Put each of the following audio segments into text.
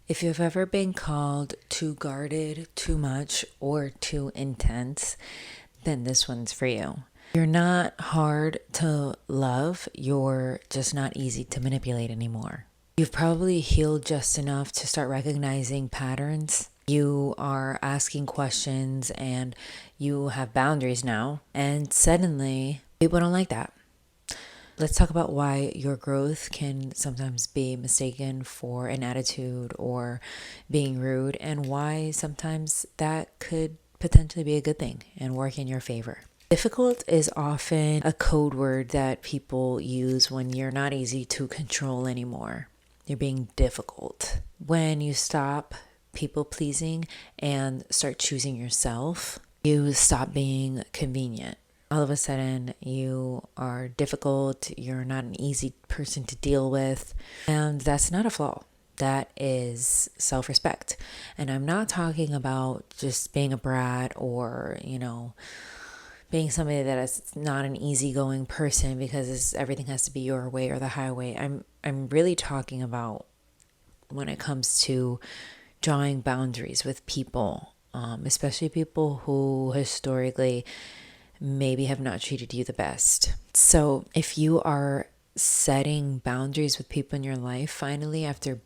If you've ever been called too guarded, too much, or too intense, then this one's for you. You're not hard to love, you're just not easy to manipulate anymore. You've probably healed just enough to start recognizing patterns. You are asking questions and you have boundaries now, and suddenly people don't like that. Let's talk about why your growth can sometimes be mistaken for an attitude or being rude, and why sometimes that could potentially be a good thing and work in your favor. Difficult is often a code word that people use when you're not easy to control anymore. You're being difficult. When you stop people pleasing and start choosing yourself, you stop being convenient. All of a sudden, you are difficult, you're not an easy person to deal with, and that's not a flaw. That is self-respect. And I'm not talking about just being a brat or, being somebody that is not an easygoing person because everything has to be your way or the highway. I'm really talking about when it comes to drawing boundaries with people, especially people who historically maybe have not treated you the best. So if you are setting boundaries with people in your life, finally, after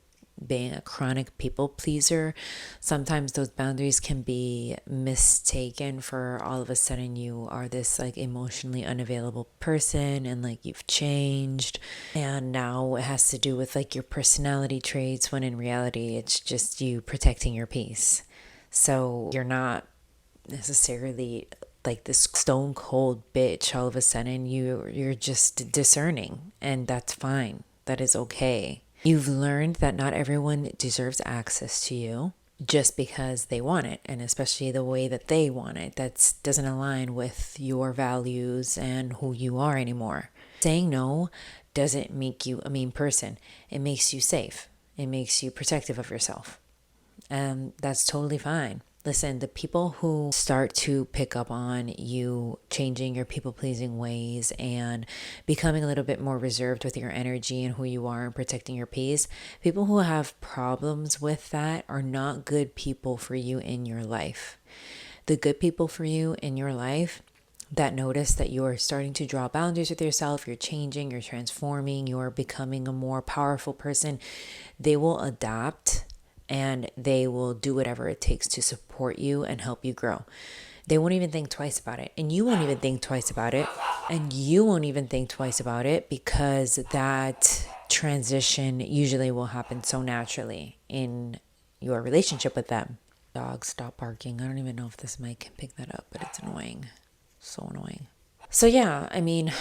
being a chronic people pleaser, sometimes those boundaries can be mistaken for all of a sudden you are this like emotionally unavailable person and like you've changed, and now it has to do with like your personality traits, when in reality it's just you protecting your peace. So you're not necessarily like this stone cold bitch. All of a sudden you're just discerning, and that's fine. That is okay. You've learned that not everyone deserves access to you just because they want it, and especially the way that they want it. That doesn't align with your values and who you are anymore. Saying no doesn't make you a mean person. It makes you safe. It makes you protective of yourself. And that's totally fine. Listen, the people who start to pick up on you changing your people pleasing ways and becoming a little bit more reserved with your energy and who you are and protecting your peace, people who have problems with that are not good people for you in your life. The good people for you in your life that notice that you are starting to draw boundaries with yourself, you're changing, you're transforming, you're becoming a more powerful person, they will adapt and they will do whatever it takes to support you and help you grow. They won't even think twice about it. And you won't even think twice about it. And you won't even think twice about it because that transition usually will happen so naturally in your relationship with them. Dog, stop barking. I don't even know if this mic can pick that up, but it's annoying. So annoying. So yeah, I mean,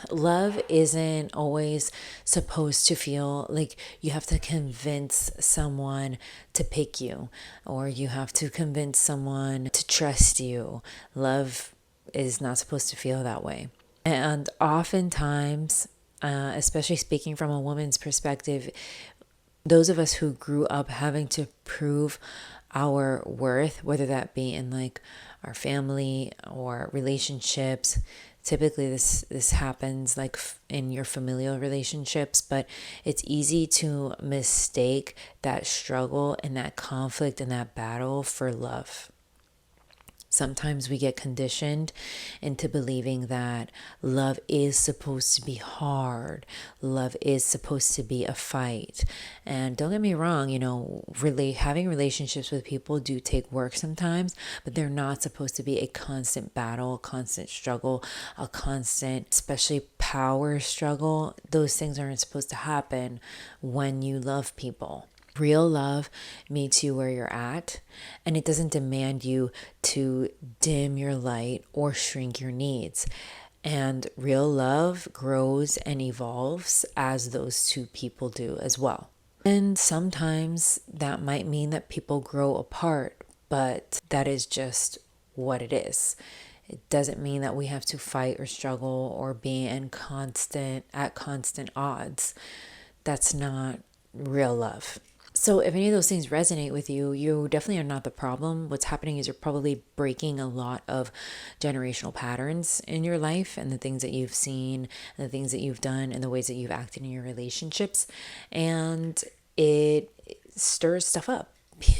love isn't always supposed to feel like you have to convince someone to pick you, or you have to convince someone to trust you. Love is not supposed to feel that way. And oftentimes, especially speaking from a woman's perspective, those of us who grew up having to prove our worth, whether that be in like our family or relationships, typically this happens like in your familial relationships, but it's easy to mistake that struggle and that conflict and that battle for love. Sometimes we get conditioned into believing that love is supposed to be hard. Love is supposed to be a fight. And don't get me wrong, really having relationships with people do take work sometimes, but they're not supposed to be a constant battle, a constant struggle, a constant, especially power struggle. Those things aren't supposed to happen when you love people. Real love meets you where you're at, and it doesn't demand you to dim your light or shrink your needs. And real love grows and evolves as those two people do as well. And sometimes that might mean that people grow apart, but that is just what it is. It doesn't mean that we have to fight or struggle or be at constant odds. That's not real love. So if any of those things resonate with you, you definitely are not the problem. What's happening is you're probably breaking a lot of generational patterns in your life, and the things that you've seen and the things that you've done and the ways that you've acted in your relationships. And it stirs stuff up.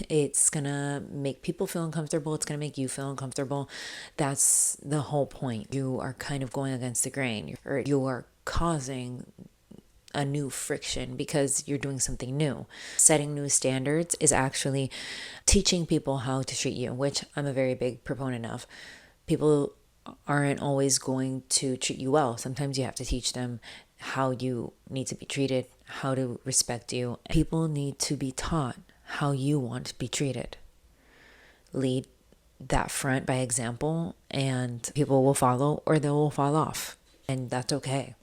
It's gonna make people feel uncomfortable. It's gonna make you feel uncomfortable. That's the whole point. You are kind of going against the grain, or you are causing a new friction because you're doing something new. Setting new standards is actually teaching people how to treat you, which I'm a very big proponent of. People aren't always going to treat you well. Sometimes you have to teach them how you need to be treated, how to respect you. People need to be taught how you want to be treated. Lead that front by example, and people will follow or they will fall off, and that's okay.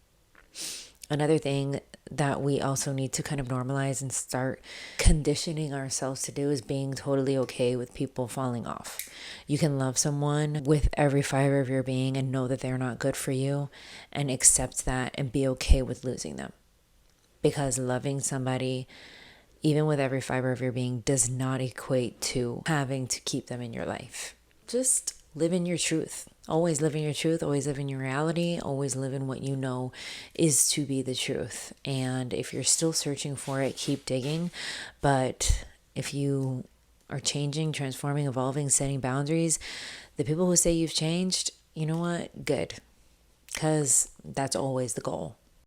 Another thing that we also need to kind of normalize and start conditioning ourselves to do is being totally okay with people falling off. You can love someone with every fiber of your being and know that they're not good for you, and accept that and be okay with losing them. Because loving somebody, even with every fiber of your being, does not equate to having to keep them in your life. Just live in your truth. Always live in your truth. Always live in your reality. Always live in what you know is to be the truth. And if you're still searching for it, keep digging. But if you are changing, transforming, evolving, setting boundaries, the people who say you've changed, you know what? Good. Because that's always the goal.